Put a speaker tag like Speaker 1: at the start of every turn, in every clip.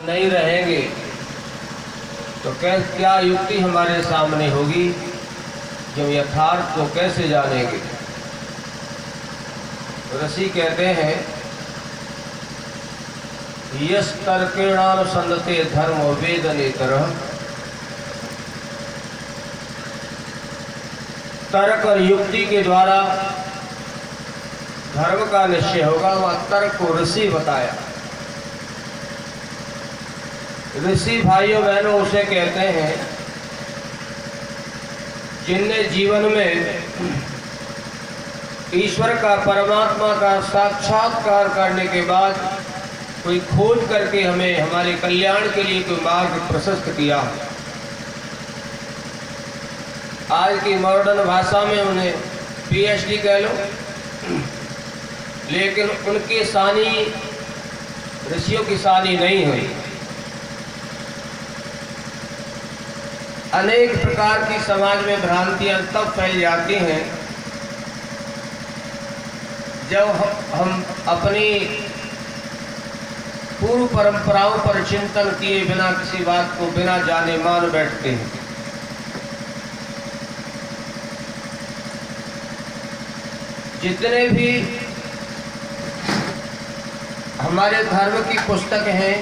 Speaker 1: नहीं रहेंगे तो क्या युक्ति हमारे सामने होगी, जो यथार्थ को कैसे जानेंगे। ऋषि कहते हैं यस तर्केणानुसंधते धर्म वेद नेतरः, तर्क और युक्ति के द्वारा धर्म का निश्चय होगा। वह तर्क को ऋषि बताया। ऋषि भाइयों बहनों उसे कहते हैं जिनने जीवन में ईश्वर का, परमात्मा का साक्षात्कार करने के बाद कोई खोज करके हमें हमारे कल्याण के लिए कोई मार्ग प्रशस्त किया। आज की मॉडर्न भाषा में उन्हें पीएचडी कह लो, लेकिन उनकी सानी ऋषियों की सानी नहीं हुई। अनेक प्रकार की समाज में भ्रांतियां तब फैल जाती हैं जब हम अपनी पूर्व परंपराओं पर चिंतन किए बिना किसी बात को बिना जाने मान बैठते हैं। जितने भी हमारे धर्म की पुस्तक हैं,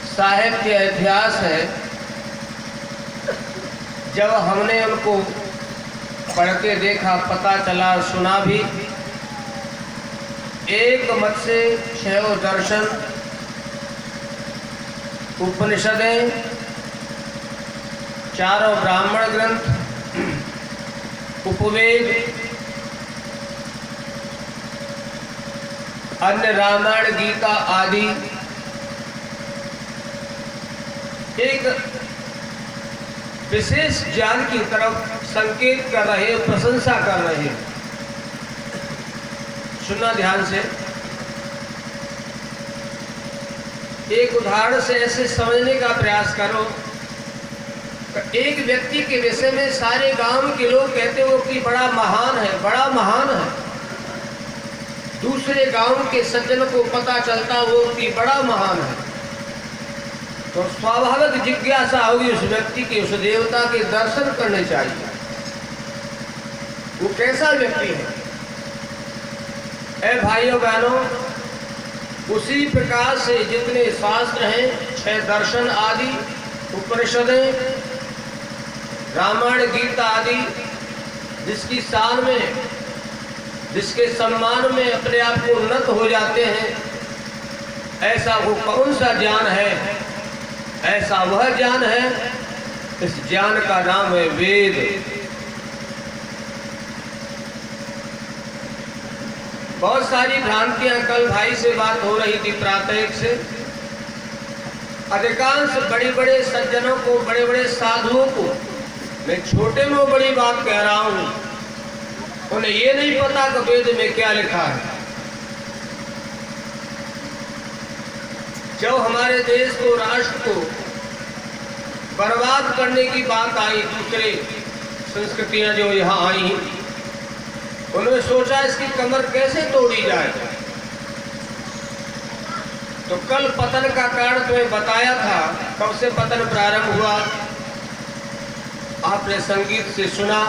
Speaker 1: साहित्य, इतिहास है, जब हमने उनको पढ़ के देखा, पता चला, सुना भी, एक मत से 6 दर्शन, उपनिषदें, 4 ब्राह्मण ग्रंथ, उपवेद, अन्य रामायण, गीता आदि एक विशेष ज्ञान की तरफ संकेत कर रहे, प्रशंसा कर रहे। सुनना ध्यान से। एक उदाहरण से ऐसे समझने का प्रयास करो। एक व्यक्ति के विषय में सारे गांव के लोग कहते हो कि बड़ा महान है, बड़ा महान है। दूसरे गांव के सज्जन को पता चलता वो कि बड़ा महान है, तो स्वाभाविक जिज्ञासा होगी उस व्यक्ति के, उस देवता के दर्शन करने चाहिए। वो कैसा व्यक्ति है? ऐ भाइयों बहनों, उसी प्रकार से जितने शास्त्र हैं, 6 दर्शन आदि, उपनिषदें, रामायण, गीता आदि, जिसकी शान में, जिसके सम्मान में अपने आप को उन्नत हो जाते हैं, ऐसा वो कौन सा ज्ञान है? ऐसा वह ज्ञान है, इस ज्ञान का नाम है वेद। बहुत सारी भ्रांतियां, कल भाई से बात हो रही थी प्रातः से, अधिकांश बड़े बड़े सज्जनों को, बड़े बड़े साधुओं को, मैं छोटे में बड़ी बात कह रहा हूं, उन्हें ये नहीं पता कि वेद में क्या लिखा है। जब हमारे देश को, राष्ट्र को बर्बाद करने की बात आई, दूसरे संस्कृतियां जो यहाँ आई, उन्होंने सोचा इसकी कमर कैसे तोड़ी जाए। तो कल पतन का कारण तुम्हें बताया था, कब से पतन प्रारंभ हुआ, आपने संगीत से सुना।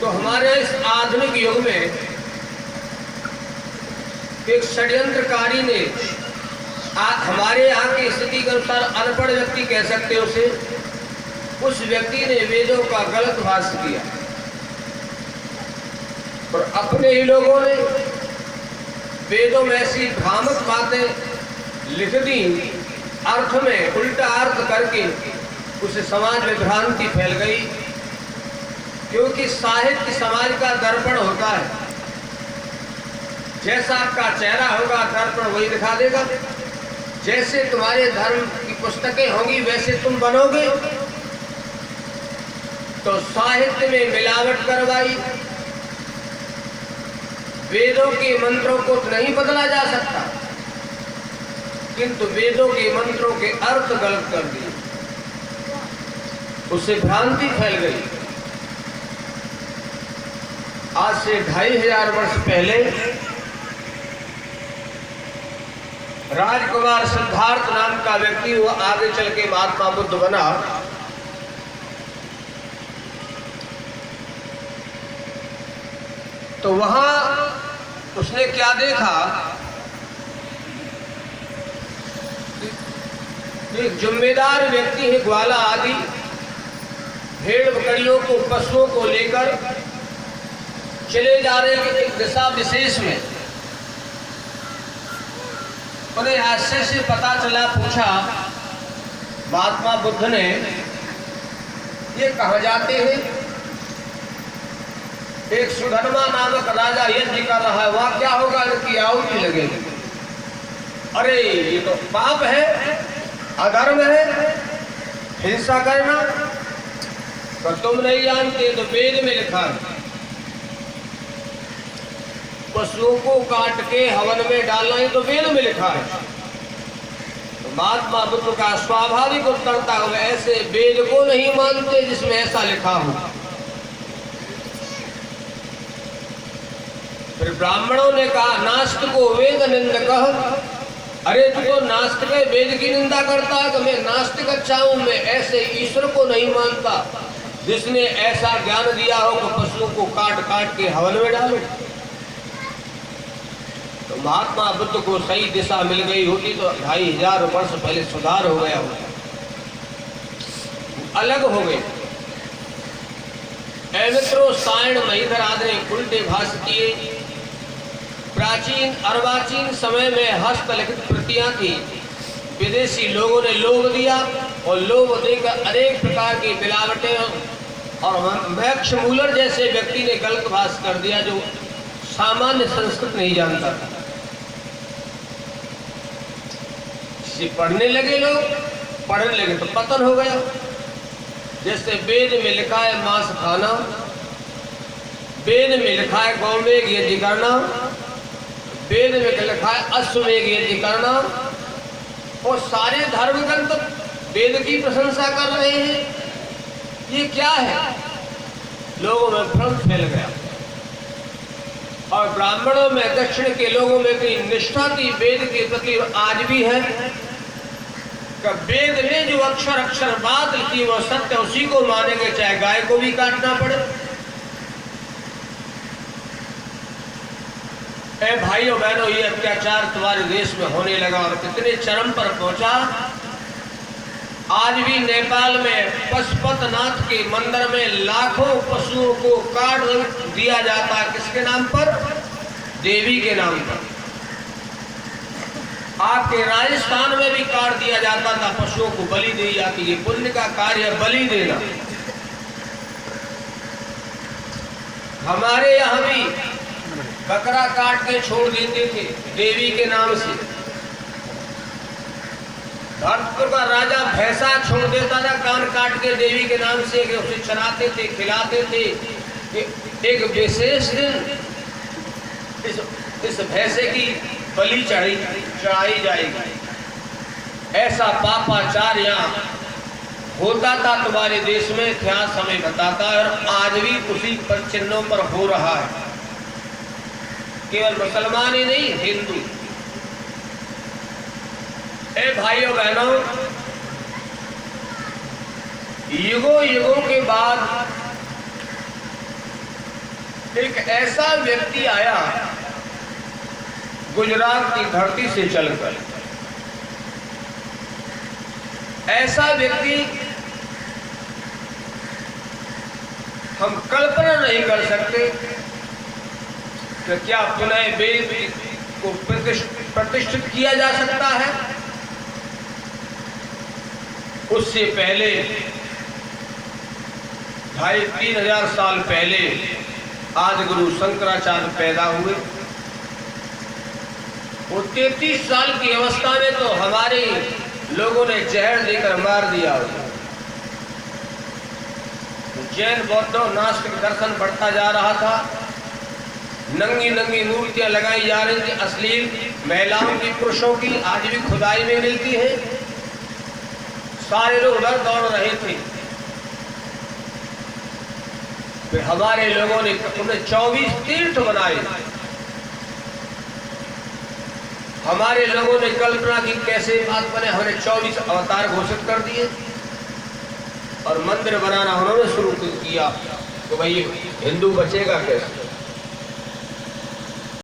Speaker 1: तो हमारे इस आधुनिक युग में एक षड्यंत्रकारी ने, हमारे यहाँ की स्थिति के अनुसार अनपढ़ व्यक्ति कह सकते हो उसे, उस व्यक्ति ने वेदों का गलत भाष्य किया और अपने ही लोगों ने वेदों में ऐसी भ्रामक बातें लिख दी, अर्थ में उल्टा अर्थ करके उसे समाज में भ्रांति फैल गई। क्योंकि साहित्य समाज का दर्पण होता है, जैसा आपका चेहरा होगा दर्पण वही दिखा देगा। जैसे तुम्हारे धर्म की पुस्तकें होंगी वैसे तुम बनोगे। तो साहित्य में मिलावट करवाई, वेदों के मंत्रों को तो नहीं बदला जा सकता, किंतु वेदों के मंत्रों के अर्थ गलत कर दिए, उससे भ्रांति फैल गई। आज से 2500 वर्ष पहले राजकुमार सिद्धार्थ नाम का व्यक्ति वो आगे चल के महात्मा बुद्ध बना। तो वहां उसने क्या देखा, एक जिम्मेदार व्यक्ति है, ग्वाला आदि भेड़ बकरियों को, पशुओं को लेकर चले जा रहे हैं एक दिशा विशेष में। उन्हें आश्चर्य से पता चला, पूछा महात्मा बुद्ध ने, ये कहाँ जाते हैं? एक सुधर्मा नामक राजा यज्ञ कर रहा है, वहां क्या होगा? इनकी आहुति लगेगी। अरे ये तो पाप है, अधर्म है, हिंसा करना। तो तुम नहीं जानते, तो वेद में लिखा है पशुओं को काट के हवन में डालना, ही तो वेद में लिखा है। तो महात्मा बुद्ध का स्वाभाविक उत्तर था, ऐसे वेद को नहीं मानते जिसमें ऐसा लिखा हो। फिर ब्राह्मणों ने कहा, नास्तिको वेद निंदकः। अरे तू तो नास्तिक है, वेद की निंदा करता है। कि मैं नास्तिक अच्छा हूं, मैं ऐसे ईश्वर को नहीं मानता जिसने ऐसा ज्ञान दिया हो कि पशुओं को काट काट के हवन में डालो। तो महात्मा बुद्ध को सही दिशा मिल गई होती तो 2500 वर्ष पहले सुधार हो गया होता, अलग हो गए। मित्रों, सायण महीधर आदि ने उल्टे भाष्य किए। प्राचीन अर्वाचीन समय में हस्तलिखित प्रतियां थी, विदेशी लोगों ने लोभ दिया और लोभ देकर अनेक प्रकार की मिलावटें, और मैक्स मूलर जैसे व्यक्ति ने गलत भाष्य कर दिया जो सामान्य संस्कृत नहीं जानता था। पढ़ने लगे लोग, पढ़ने लगे तो पतन हो गया। जैसे वेद में लिखा है मांस खाना, वेद में लिखा है गौमेघ यज्ञ करना, वेद में लिखा है अश्वमेघ यज्ञ करना, और सारे धर्म ग्रंथ वेद की प्रशंसा कर रहे हैं। ये क्या है? लोगों में भ्रम फैल गया। और ब्राह्मणों में, दक्षिण के लोगों में भी निष्ठा थी वेद के प्रति, आज भी है। वेद में जो अक्षर अक्षर बात लिखी वो सत्य, उसी को मानेंगे, चाहे गाय को भी काटना पड़े। ए भाइयों बहनों, ये अत्याचार तुम्हारे देश में होने लगा और कितने चरम पर पहुंचा। आज भी नेपाल में पशुपतिनाथ के मंदिर में लाखों पशुओं को काट दिया जाता है। किसके नाम पर? देवी के नाम पर। आपके राजस्थान में भी काट दिया जाता था, पशुओं को बलि दी जाती है। पुण्य का कार्य बलि देना। हमारे यहाँ भी बकरा काट के छोड़ देते थे देवी के नाम से। भरतपुर का राजा भैंसा छोड़ देता था कान काट के देवी के नाम से, कि उसे चराते थे, खिलाते थे। एक विशेष दिन इस भैंसे की बलि चढ़ाई जाएगी। ऐसा पापाचार यहाँ होता था तुम्हारे देश में, इतिहास हमें बताता है। और आज भी उसी पर चिन्हों पर हो रहा है। केवल मुसलमान ही नहीं, हिंदू। ए भाइयों बहनों, युगों युगों के बाद एक ऐसा व्यक्ति आया गुजरात की धरती से चलकर। ऐसा व्यक्ति हम कल्पना नहीं कर सकते कि क्या पुनः वेद को प्रतिष्ठित किया जा सकता है। उससे पहले 2500-3000 साल पहले आदि गुरु शंकराचार्य पैदा हुए। वो 33 साल की अवस्था में तो हमारे लोगों ने जहर देकर मार दिया। जैन बौद्ध नास्तिक दर्शन बढ़ता जा रहा था। नंगी नंगी मूर्तियां लगाई जा रही थी, अश्लील महिलाओं की, पुरुषों की, आज भी खुदाई में मिलती है। सारे लोग उधर दौड़ रहे थे। फिर हमारे लोगों ने उन्हें 24 तीर्थ बनाए। हमारे लोगों ने कल्पना की कैसे बात बने, हमने 24 अवतार घोषित कर दिए और मंदिर बनाना उन्होंने शुरू किया। तो भाई हिंदू बचेगा कैसे?